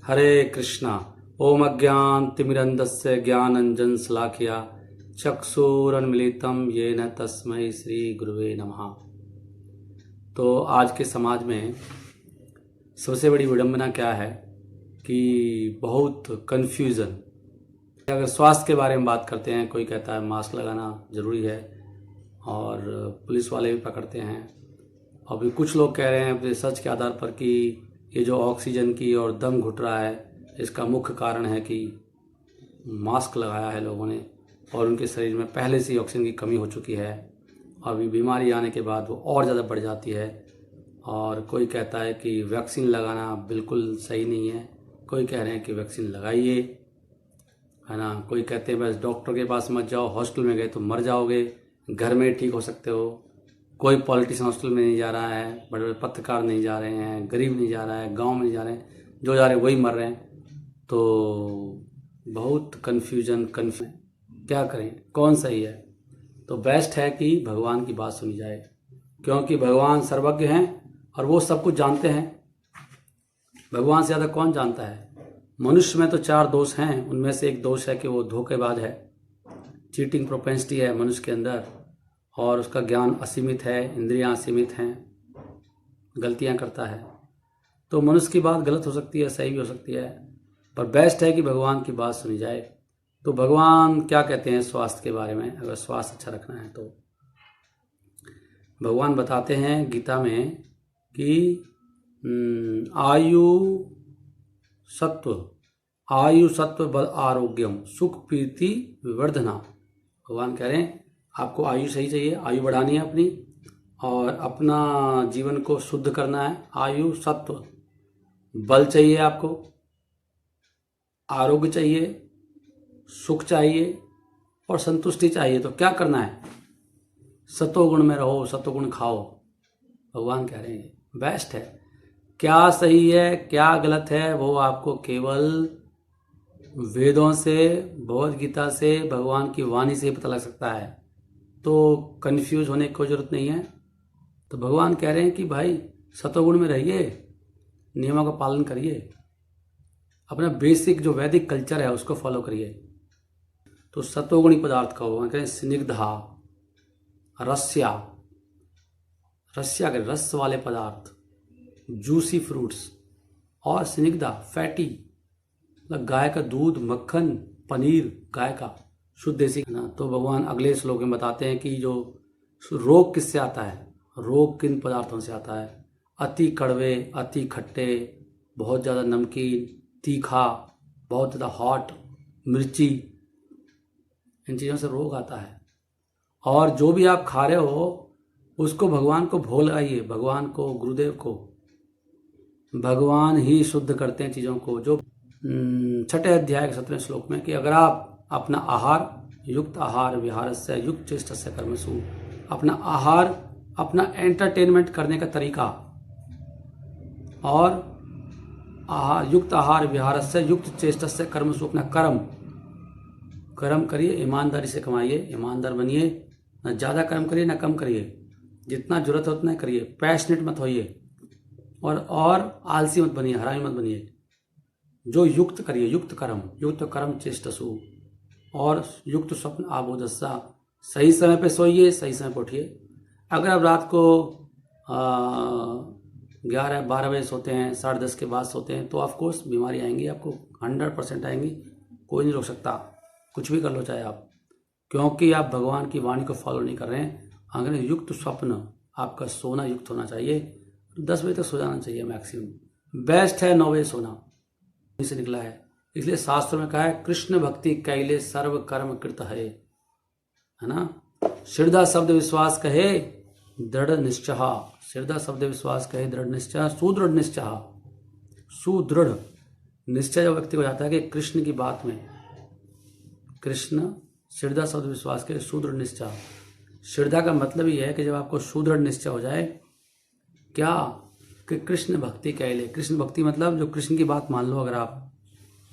हरे कृष्णा। ओम अज्ञानतिमिरन्धस्य ज्ञानाञ्जनशलाकया चक्षुरुन्मीलितं येन तस्मै श्री गुरुवे नमः। तो आज के समाज में सबसे बड़ी विडंबना क्या है कि बहुत कन्फ्यूज़न। अगर स्वास्थ्य के बारे में बात करते हैं, कोई कहता है मास्क लगाना ज़रूरी है और पुलिस वाले भी पकड़ते हैं। अभी कुछ लोग कह रहे हैं रिसर्च के आधार पर कि ये जो ऑक्सीजन की और दम घुट रहा है, इसका मुख्य कारण है कि मास्क लगाया है लोगों ने और उनके शरीर में पहले से ही ऑक्सीजन की कमी हो चुकी है। अभी बीमारी आने के बाद वो और ज़्यादा बढ़ जाती है। और कोई कहता है कि वैक्सीन लगाना बिल्कुल सही नहीं है, कोई कह रहे हैं कि वैक्सीन लगाइए, है ना। कोई कहते हैं बस डॉक्टर के पास मत जाओ, हॉस्पिटल में गए तो मर जाओगे, घर में ठीक हो सकते हो। कोई पॉलिटिशियन हॉस्पिटल में नहीं जा रहा है, बड़े बड़े पत्रकार नहीं जा रहे हैं, गरीब नहीं जा रहा है, गांव में नहीं जा रहे हैं, जो जा रहे हैं वही मर रहे हैं। तो बहुत कन्फ्यूजन क्या करें, कौन सही है। तो बेस्ट है कि भगवान की बात सुनी जाए, क्योंकि भगवान सर्वज्ञ हैं और वो सब कुछ जानते हैं। भगवान से ज़्यादा कौन जानता है। मनुष्य में तो 4 दोष हैं, उनमें से एक दोष है कि वो धोखेबाज है। चीटिंग प्रोपेंसिटी है मनुष्य के अंदर और उसका ज्ञान असीमित है, इंद्रियां असीमित हैं, गलतियां करता है। तो मनुष्य की बात गलत हो सकती है, सही भी हो सकती है, पर बेस्ट है कि भगवान की बात सुनी जाए। तो भगवान क्या कहते हैं स्वास्थ्य के बारे में, अगर स्वास्थ्य अच्छा रखना है तो भगवान बताते हैं गीता में कि आयु सत्व बल आरोग्यम सुख प्रीति विवर्धना। भगवान कह रहे हैं आपको आयु सही चाहिए, आयु बढ़ानी है अपनी और अपना जीवन को शुद्ध करना है। आयु सत्व बल चाहिए, आपको आरोग्य चाहिए, सुख चाहिए और संतुष्टि चाहिए। तो क्या करना है, सतोगुण में रहो, सतोगुण खाओ। भगवान कह रहे हैं बेस्ट है। क्या सही है क्या गलत है वो आपको केवल वेदों से, भगवद गीता से, भगवान की वाणी से पता लग सकता है। तो कंफ्यूज होने की कोई ज़रूरत नहीं है। तो भगवान कह रहे हैं कि भाई सतोगुण में रहिए, नियमों का पालन करिए, अपना बेसिक जो वैदिक कल्चर है उसको फॉलो करिए। तो सतोगुणी पदार्थ का भगवान कह रहे हैं स्निग्धा, रस्या के रस वाले पदार्थ, जूसी फ्रूट्स और स्निग्धा फैटी, मतलब गाय का दूध, मक्खन, पनीर गाय का शुद्ध देसी खाना। तो भगवान अगले श्लोक में बताते हैं कि जो रोग किससे आता है, रोग किन पदार्थों से आता है। अति कड़वे, अति खट्टे, बहुत ज़्यादा नमकीन, तीखा, बहुत ज़्यादा हॉट, मिर्ची, इन चीज़ों से रोग आता है। और जो भी आप खा रहे हो उसको भगवान को भोग लगाइए, भगवान को, गुरुदेव को। भगवान ही शुद्ध करते हैं चीज़ों को। जो 6 अध्याय के 17वें श्लोक में कि अगर आप अपना आहार युक्त आहार विहारस्य युक्त चेष्टस्य कर्मसु, अपना आहार, अपना एंटरटेनमेंट करने का तरीका और युक्त आहार विहारस्य युक्त चेष्टस्य कर्मसु, अपना कर्म करिए, ईमानदारी से कमाइए, ईमानदार बनिए, ना ज़्यादा कर्म करिए ना कम करिए, जितना जरूरत है उतना करिए, पैशनेट मत होइए और आलसी मत बनिए, हरामी मत बनिए। जो युक्त करिए, युक्त कर्म चेष्टसु, और युक्त स्वप्न आबोधस्सा, सही समय पे सोइए, सही समय पे उठिए। अगर आप रात को 11-12 बजे सोते हैं, 10:30 के बाद सोते हैं, तो ऑफकोर्स बीमारी आएंगी आपको, 100% आएंगी, कोई नहीं रोक सकता, कुछ भी कर लो चाहे आप, क्योंकि आप भगवान की वाणी को फॉलो नहीं कर रहे हैं। अगर युक्त स्वप्न, आपका सोना युक्त होना चाहिए, 10 बजे तक सो जाना चाहिए मैक्सिमम। बेस्ट है 9 बजे सोना, से निकला है। इसलिए शास्त्र में कहा है कृष्ण भक्ति कैले सर्व कर्म कृत है ना। श्रद्धा शब्द विश्वास कहे दृढ़ निश्चय, श्रद्धा शब्द विश्वास कहे दृढ़ निश्चय, सुदृढ़ निश्चय। सुदृढ़ निश्चय जो व्यक्ति को जाता है कि कृष्ण की बात में, कृष्ण, श्रद्धा शब्द विश्वास कहे सुदृढ़ निश्चय। श्रद्धा का मतलब ये है कि जब आपको सुदृढ़ निश्चय हो जाए, क्या कि कृष्ण भक्ति कैले, कृष्ण भक्ति मतलब जो कृष्ण की बात मान लो अगर आप,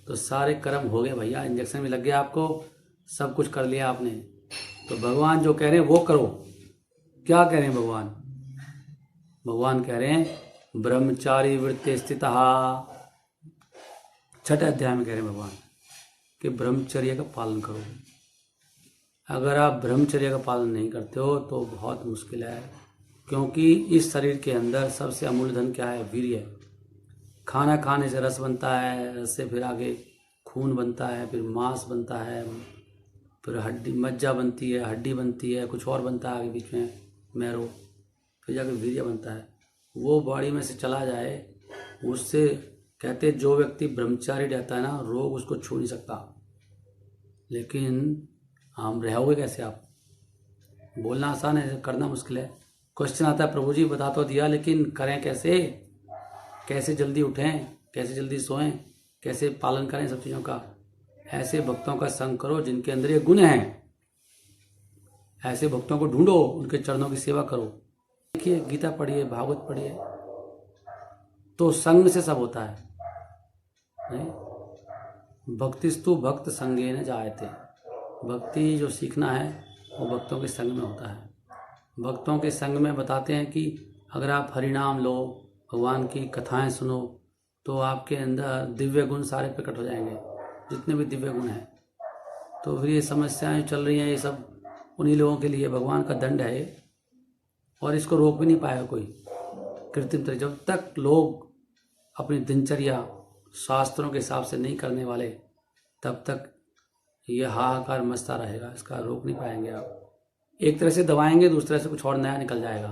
तो सारे कर्म हो गए भैया, इंजेक्शन भी लग गया आपको, सब कुछ कर लिया आपने। तो भगवान जो कह रहे हैं वो करो। क्या कह रहे हैं भगवान? भगवान कह रहे हैं ब्रह्मचारी वृत्ति स्थितः छठे अध्याय में कह रहे हैं भगवान कि ब्रह्मचर्य का पालन करो। अगर आप ब्रह्मचर्य का पालन नहीं करते हो तो बहुत मुश्किल है, क्योंकि इस शरीर के अंदर सबसे अमूल्य धन क्या है? वीर्य। खाना खाने से रस बनता है, रस से फिर आगे खून बनता है, फिर मांस बनता है, फिर हड्डी मज्जा बनती है, हड्डी बनती है, कुछ और बनता है आगे बीच में मैरो, फिर जाकर वीर्य बनता है। वो बॉडी में से चला जाए, उससे कहते जो व्यक्ति ब्रह्मचारी रहता है ना, रोग उसको छू नहीं सकता। लेकिन हम रहोगे कैसे? आप बोलना आसान है, करना मुश्किल है। क्वेश्चन आता है प्रभु जी बता तो दिया, लेकिन करें कैसे? कैसे जल्दी उठें, कैसे जल्दी सोएं, कैसे पालन करें सब चीज़ों का? ऐसे भक्तों का संग करो जिनके अंदर ये गुण हैं। ऐसे भक्तों को ढूंढो, उनके चरणों की सेवा करो। देखिए, गीता पढ़िए, भागवत पढ़िए, तो संग से सब होता है। नहीं, भक्तिस्तु भक्त संगे न जायते। भक्ति जो सीखना है वो भक्तों के संग में होता है। भक्तों के संग में बताते हैं कि अगर आप हरिनाम लो, भगवान की कथाएं सुनो, तो आपके अंदर दिव्य गुण सारे प्रकट हो जाएंगे, जितने भी दिव्य गुण हैं। तो फिर ये समस्याएं चल रही हैं, ये सब उन्हीं लोगों के लिए भगवान का दंड है ये, और इसको रोक भी नहीं पाएगा कोई कृत्रिम तरीके। जब तक लोग अपनी दिनचर्या शास्त्रों के हिसाब से नहीं करने वाले, तब तक ये हाहाकार मचता रहेगा, इसका रोक नहीं पाएंगे आप। एक तरह से दबाएंगे, दूसरी तरह से कुछ और नया निकल जाएगा।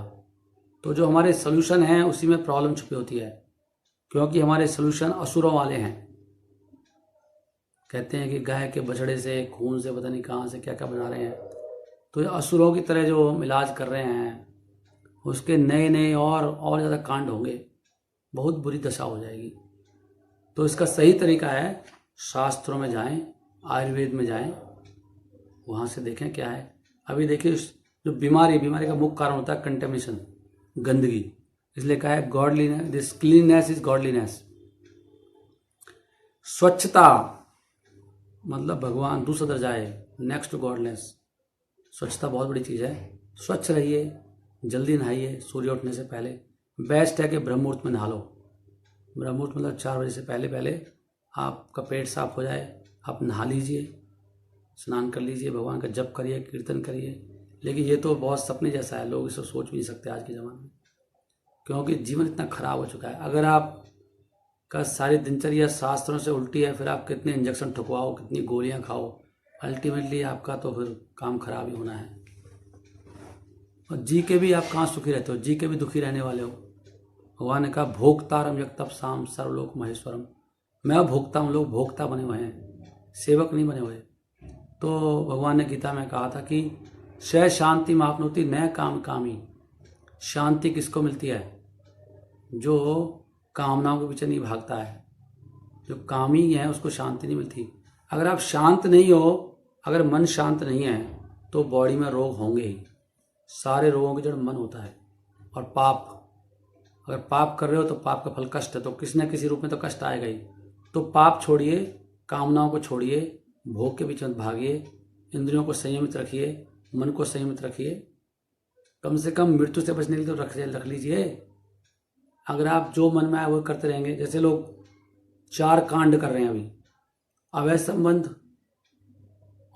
तो जो हमारे सोल्यूशन हैं उसी में प्रॉब्लम छुपी होती है, क्योंकि हमारे सोल्यूशन असुरों वाले हैं। कहते हैं कि गाय के बछड़े से, खून से, पता नहीं कहाँ से क्या क्या बना रहे हैं। तो ये असुरों की तरह जो इलाज कर रहे हैं, उसके नए नए और ज़्यादा कांड होंगे, बहुत बुरी दशा हो जाएगी। तो इसका सही तरीका है, शास्त्रों में जाएं, आयुर्वेद में जाएं, वहाँ से देखें क्या है। अभी देखिए, जो बीमारी का मुख्य कारण होता है कंटेमिनेशन, गंदगी। इसलिए कहा है godliness, this cleanness is godliness. स्वच्छता मतलब भगवान, दूसरा दर्जा है, नेक्स्ट टू गॉडनेस। स्वच्छता बहुत बड़ी चीज़ है। स्वच्छ रहिए, जल्दी नहाइए, सूर्य उठने से पहले। बेस्ट है कि ब्रह्म मुहूर्त में नहा लो। ब्रह्म मुहूर्त मतलब 4 बजे से पहले पहले आपका पेट साफ हो जाए, आप नहा लीजिए, स्नान कर लीजिए, भगवान का जप करिए, कीर्तन करिए। लेकिन ये तो बहुत सपने जैसा है, लोग इसे सोच भी नहीं सकते आज के ज़माने में, क्योंकि जीवन इतना खराब हो चुका है। अगर आप का सारी दिनचर्या शास्त्रों से उल्टी है, फिर आप कितने इंजेक्शन ठुकवाओ, कितनी गोलियां खाओ, अल्टीमेटली आपका तो फिर काम खराब ही होना है। और जी के भी आप कहाँ सुखी रहते हो? जी के भी दुखी रहने वाले हो। भगवान ने कहा भोक्तारम यक्तपसाम सर्वलोक महेश्वरम। मैं भोक्ता हूँ, लोग भोक्ता बने हुए हैं, सेवक नहीं बने हुए। तो भगवान ने गीता में कहा था कि स शांति मापनोति न काम कामी। शांति किसको मिलती है? जो कामनाओं के पीछे नहीं भागता है। जो कामी है उसको शांति नहीं मिलती। अगर आप शांत नहीं हो, अगर मन शांत नहीं है, तो बॉडी में रोग होंगे ही। सारे रोगों की जड़ मन होता है। और पाप, अगर पाप कर रहे हो तो पाप का फल कष्ट है, तो किसी न किसी रूप में तो कष्ट आएगा ही। तो पाप छोड़िए, कामनाओं को छोड़िए, भोग के पीछे मत भागिए, इंद्रियों को संयमित रखिए, मन को संयमित रखिए। कम से कम मृत्यु से बचने के लिए तो रख लीजिए। अगर आप जो मन में आए वो करते रहेंगे, जैसे लोग 4 कांड कर रहे हैं अभी, अवैध संबंध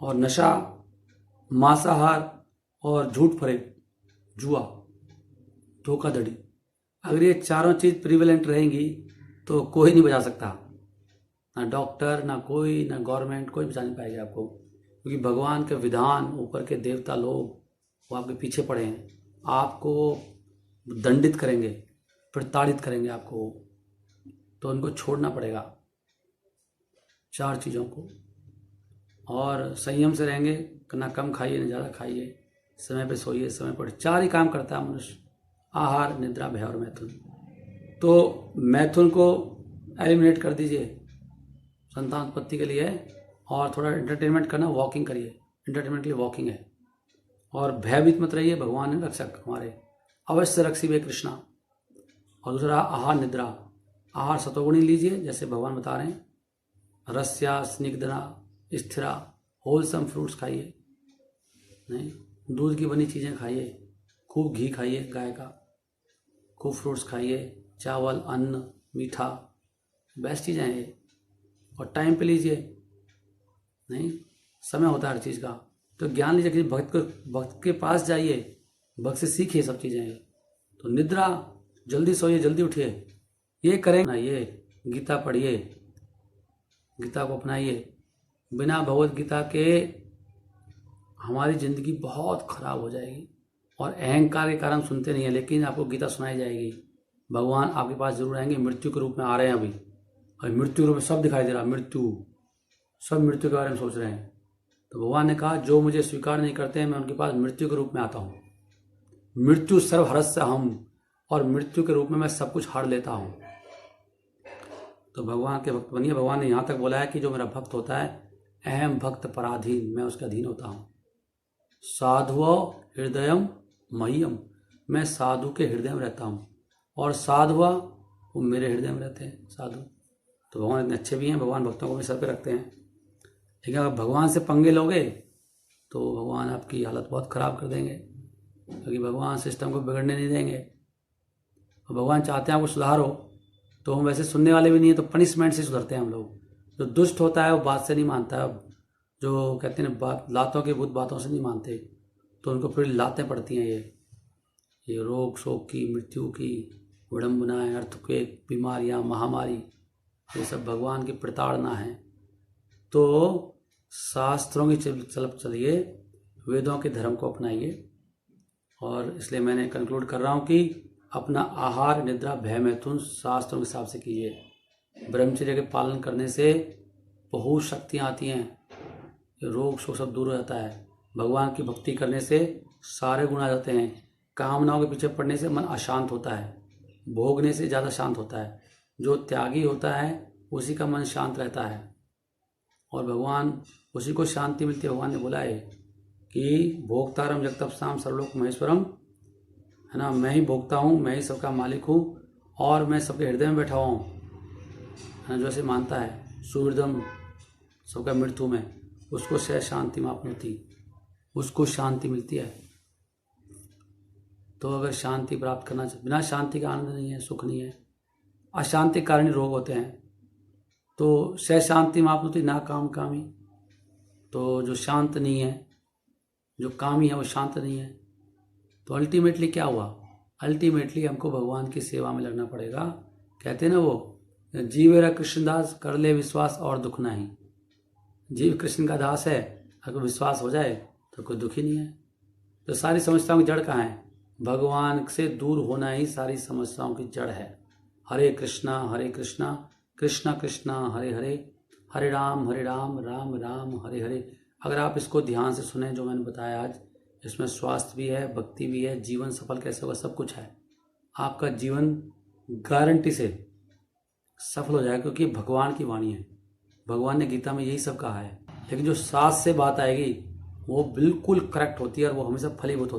और नशा, मांसाहार और झूठ फरेब, जुआ, धोखाधड़ी, अगर ये चारों चीज प्रिवेलेंट रहेंगी तो कोई नहीं बचा सकता। ना डॉक्टर, ना कोई, ना गवर्नमेंट, कोई बचा नहीं पाएगा आपको, क्योंकि भगवान के विधान, ऊपर के देवता लोग वो आपके पीछे पड़े हैं, आपको दंडित करेंगे, प्रताड़ित करेंगे आपको। तो उनको छोड़ना पड़ेगा 4 चीज़ों को, और संयम से रहेंगे। ना कम खाइए, ना ज़्यादा खाइए, समय पे सोइए, समय पर 4 ही काम करता है मनुष्य, आहार, निद्रा, भय और मैथुन। तो मैथुन को एलिमिनेट कर दीजिए संतान उत्पत्ति के लिए, और थोड़ा एंटरटेनमेंट करना, वॉकिंग करिए, एंटरटेनमेंट के लिए वॉकिंग है। और भयभीत मत रहिए, भगवान है रक्षक हमारे, अवश्य रक्षिबे कृष्णा। और दूसरा आहार, निद्रा। आहार सतोगुणी लीजिए, जैसे भगवान बता रहे हैं, रस्या, स्निग्धना, स्थिरा, होलसम फ्रूट्स खाइए, नहीं दूध की बनी चीज़ें खाइए, खूब घी खाइए गाय का, खूब फ्रूट्स खाइए, चावल, अन्न, मीठा, बेस्ट चीज़ें हैं ये। और टाइम पे लीजिए, नहीं समय होता है हर चीज़ का। तो ज्ञान लीजिए, किसी भक्त के पास जाइए, भक्त से सीखिए सब चीज़ें। तो निद्रा, जल्दी सोइए जल्दी उठिए, ये करें ना, ये गीता पढ़िए, गीता को अपनाइए। बिना भगवत गीता के हमारी ज़िंदगी बहुत खराब हो जाएगी। और अहंकार के कारण सुनते नहीं है, लेकिन आपको गीता सुनाई जाएगी। भगवान आपके पास जरूर आएंगे, मृत्यु के रूप में आ रहे हैं अभी, और मृत्यु के रूप में सब दिखाई दे रहा है, मृत्यु, सब मृत्यु के बारे में सोच रहे हैं। तो भगवान ने कहा जो मुझे स्वीकार नहीं करते हैं मैं उनके पास मृत्यु के रूप में आता हूँ। मृत्यु सर्वहरस्य हम, और मृत्यु के रूप में मैं सब कुछ हार लेता हूँ। तो भगवान के भक्त बनिए। भगवान ने यहाँ तक बोला है कि जो मेरा भक्त होता है, अहम भक्त पराधीन, मैं उसके अधीन होता हूँ। साधुओ हृदयम मह्यम, मैं साधु के हृदय में रहता हूँ, और साधुआ वो मेरे हृदय में रहते हैं, साधु। तो भगवान इतने अच्छे भी हैं, भगवान भक्तों को अपने सर पे रखते हैं। लेकिन अगर भगवान से पंगे लोगे तो भगवान आपकी हालत बहुत ख़राब कर देंगे, क्योंकि भगवान सिस्टम को बिगड़ने नहीं देंगे। और भगवान चाहते हैं आपको सुधारो, तो हम वैसे सुनने वाले भी नहीं है, तो पनिशमेंट से सुधरते हैं हम लोग। जो दुष्ट होता है वो बात से नहीं मानता है, जो कहते हैं बात, लातों के भूत बातों से नहीं मानते, तो उनको फिर लातें पड़ती हैं। ये रोग शोक की, मृत्यु की, विडम्बनाएं, अर्थक्वेक, बीमारियां, महामारी, ये सब भगवान की प्रताड़ना है। तो शास्त्रों की चलिए, वेदों के धर्म को अपनाइए। और इसलिए मैंने कंक्लूड कर रहा हूँ कि अपना आहार, निद्रा, भय, मैथुन शास्त्रों के हिसाब से कीजिए। ब्रह्मचर्य के पालन करने से बहुत शक्तियाँ आती हैं, रोग शोक सब दूर हो जाता है। भगवान की भक्ति करने से सारे गुण आ जाते हैं। कामनाओं के पीछे पड़ने से मन अशांत होता है, भोगने से ज़्यादा शांत होता है। जो त्यागी होता है उसी का मन शांत रहता है, और भगवान उसी को शांति मिलती है। भगवान ने बोला है कि भोक्तारम जगतपसाम सर्वलोक महेश्वरम, है ना, मैं ही भोगता हूँ, मैं ही सबका मालिक हूँ, और मैं सबके हृदय में बैठा हुआ हूँ, है ना। जो ऐसे मानता है सुहृदम सबका मृत्यु में, उसको से शांति मापनोति, उसको शांति मिलती है। तो अगर शांति प्राप्त करना चाहिए, बिना शांति का आनंद नहीं है, सुख नहीं है। अशांति के कारण रोग होते हैं। तो से शांति मापनोति ना काम कामी, तो जो शांत नहीं है, जो कामी है वो शांत नहीं है। तो अल्टीमेटली क्या हुआ, अल्टीमेटली हमको भगवान की सेवा में लगना पड़ेगा। कहते हैं ना वो, जीवेरा कृष्णदास कर ले विश्वास और दुख नहीं। जीव कृष्ण का दास है, अगर विश्वास हो जाए तो कोई दुखी नहीं है। तो सारी समस्याओं की जड़ कहाँ है, भगवान से दूर होना ही सारी समस्याओं की जड़ है। हरे कृष्णा कृष्णा कृष्णा हरे हरे, हरे राम राम राम हरे हरे। अगर आप इसको ध्यान से सुने जो मैंने बताया आज, इसमें स्वास्थ्य भी है, भक्ति भी है, जीवन सफल कैसे होगा, सब कुछ है। आपका जीवन गारंटी से सफल हो जाएगा, क्योंकि भगवान की वाणी है। भगवान ने गीता में यही सब कहा है। लेकिन जो सास से बात आएगी वो बिल्कुल करेक्ट होती है, और वो हमेशा फलीभूत होती है।